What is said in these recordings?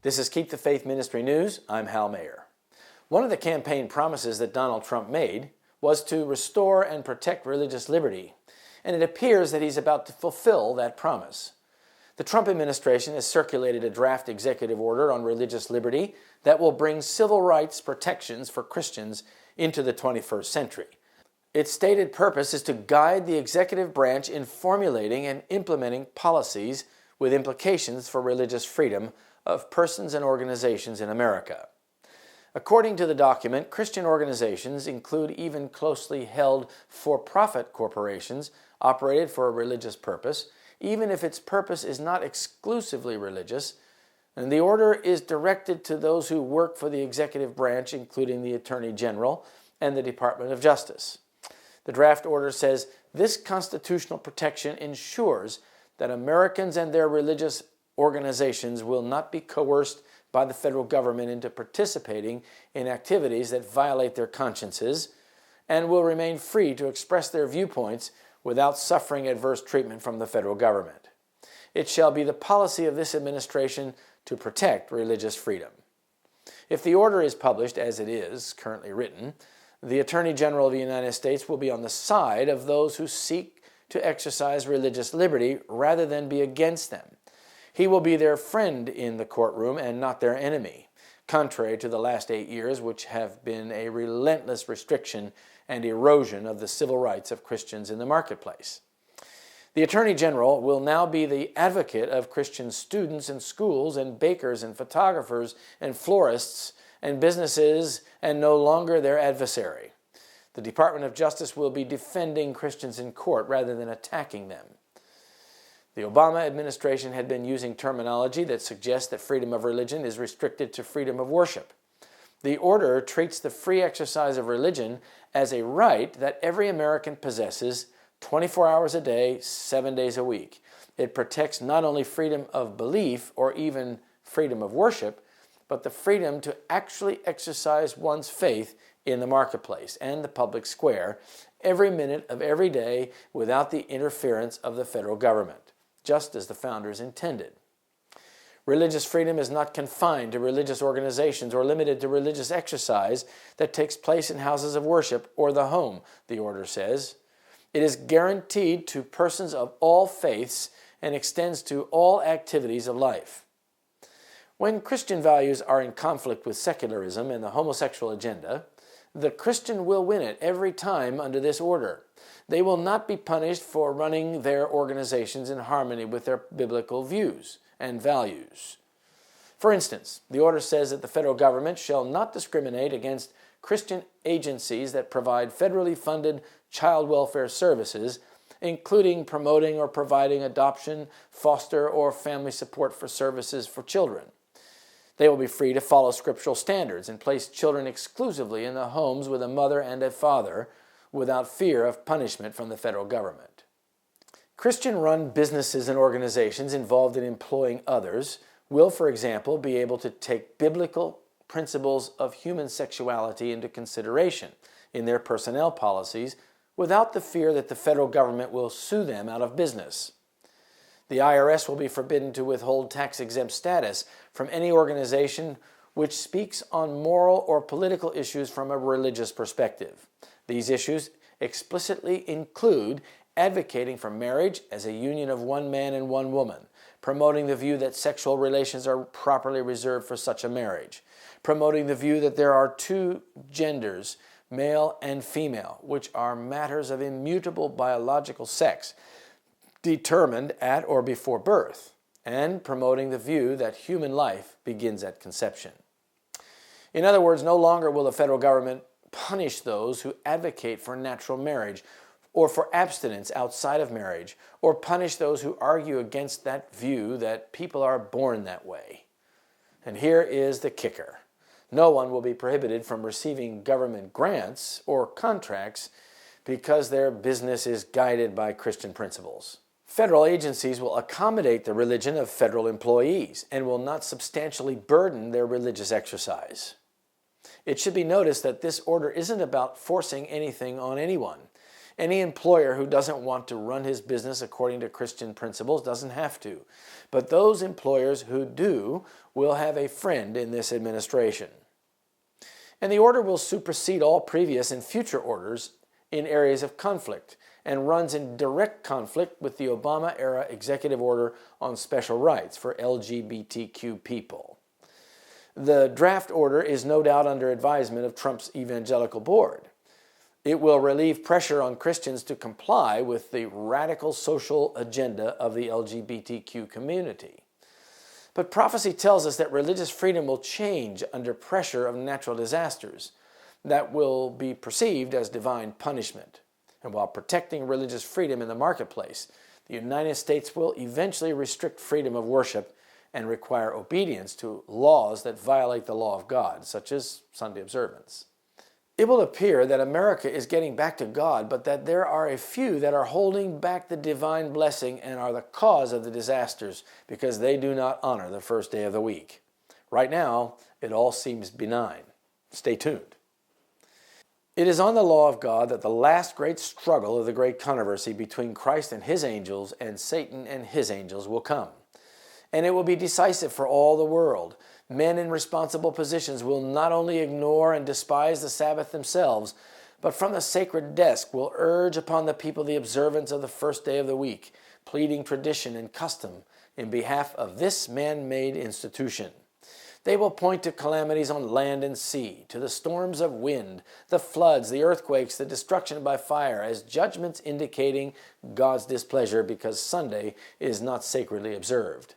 This is Keep the Faith Ministry News. I'm Hal Mayer. One of the campaign promises that Donald Trump made was to restore and protect religious liberty, and it appears that he's about to fulfill that promise. The Trump administration has circulated a draft executive order on religious liberty that will bring civil rights protections for Christians into the 21st century. Its stated purpose is to guide the executive branch in formulating and implementing policies with implications for religious freedom of persons and organizations in America. According to the document, Christian organizations include even closely held for-profit corporations operated for a religious purpose, even if its purpose is not exclusively religious, and the order is directed to those who work for the executive branch, including the Attorney General and the Department of Justice. The draft order says this constitutional protection ensures that Americans and their religious organizations will not be coerced by the federal government into participating in activities that violate their consciences and will remain free to express their viewpoints without suffering adverse treatment from the federal government. It shall be the policy of this administration to protect religious freedom. If the order is published as it is currently written, the Attorney General of the United States will be on the side of those who seek to exercise religious liberty rather than be against them. He will be their friend in the courtroom and not their enemy, contrary to the last 8 years, which have been a relentless restriction and erosion of the civil rights of Christians in the marketplace. The Attorney General will now be the advocate of Christian students and schools and bakers and photographers and florists and businesses, and no longer their adversary. The Department of Justice will be defending Christians in court rather than attacking them. The Obama administration had been using terminology that suggests that freedom of religion is restricted to freedom of worship. The order treats the free exercise of religion as a right that every American possesses 24 hours a day, 7 days a week. It protects not only freedom of belief or even freedom of worship, but the freedom to actually exercise one's faith in the marketplace and the public square every minute of every day without the interference of the federal government, just as the founders intended. Religious freedom is not confined to religious organizations or limited to religious exercise that takes place in houses of worship or the home, the order says. It is guaranteed to persons of all faiths and extends to all activities of life. When Christian values are in conflict with secularism and the homosexual agenda, the Christian will win it every time under this order. They will not be punished for running their organizations in harmony with their biblical views and values. For instance, the order says that the federal government shall not discriminate against Christian agencies that provide federally funded child welfare services, including promoting or providing adoption, foster, or family support for services for children. They will be free to follow scriptural standards and place children exclusively in the homes with a mother and a father without fear of punishment from the federal government. Christian-run businesses and organizations involved in employing others will, for example, be able to take biblical principles of human sexuality into consideration in their personnel policies without the fear that the federal government will sue them out of business. The IRS will be forbidden to withhold tax-exempt status from any organization which speaks on moral or political issues from a religious perspective. These issues explicitly include advocating for marriage as a union of one man and one woman, promoting the view that sexual relations are properly reserved for such a marriage, promoting the view that there are two genders, male and female, which are matters of immutable biological sex, determined at or before birth, and promoting the view that human life begins at conception. In other words, no longer will the federal government punish those who advocate for natural marriage or for abstinence outside of marriage, or punish those who argue against that view that people are born that way. And here is the kicker. No one will be prohibited from receiving government grants or contracts because their business is guided by Christian principles. Federal agencies will accommodate the religion of federal employees and will not substantially burden their religious exercise. It should be noticed that this order isn't about forcing anything on anyone. Any employer who doesn't want to run his business according to Christian principles doesn't have to. But those employers who do will have a friend in this administration. And the order will supersede all previous and future orders in areas of conflict and runs in direct conflict with the Obama-era executive order on special rights for LGBTQ people. The draft order is no doubt under advisement of Trump's evangelical board. It will relieve pressure on Christians to comply with the radical social agenda of the LGBTQ community. But prophecy tells us that religious freedom will change under pressure of natural disasters that will be perceived as divine punishment. And while protecting religious freedom in the marketplace, the United States will eventually restrict freedom of worship and require obedience to laws that violate the law of God, such as Sunday observance. It will appear that America is getting back to God, but that there are a few that are holding back the divine blessing and are the cause of the disasters because they do not honor the first day of the week. Right now, it all seems benign. Stay tuned. It is on the law of God that the last great struggle of the great controversy between Christ and his angels and Satan and his angels will come. And it will be decisive for all the world. Men in responsible positions will not only ignore and despise the Sabbath themselves, but from the sacred desk will urge upon the people the observance of the first day of the week, pleading tradition and custom in behalf of this man-made institution. They will point to calamities on land and sea, to the storms of wind, the floods, the earthquakes, the destruction by fire, as judgments indicating God's displeasure because Sunday is not sacredly observed.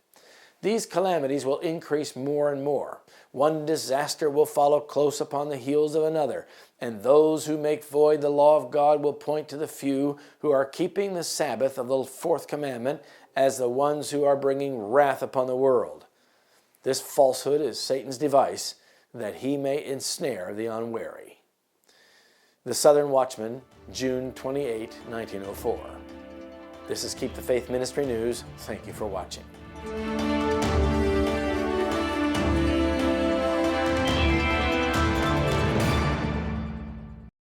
These calamities will increase more and more. One disaster will follow close upon the heels of another, and those who make void the law of God will point to the few who are keeping the Sabbath of the fourth commandment as the ones who are bringing wrath upon the world. This falsehood is Satan's device that he may ensnare the unwary. The Southern Watchman, June 28, 1904. This is Keep the Faith Ministry News. Thank you for watching.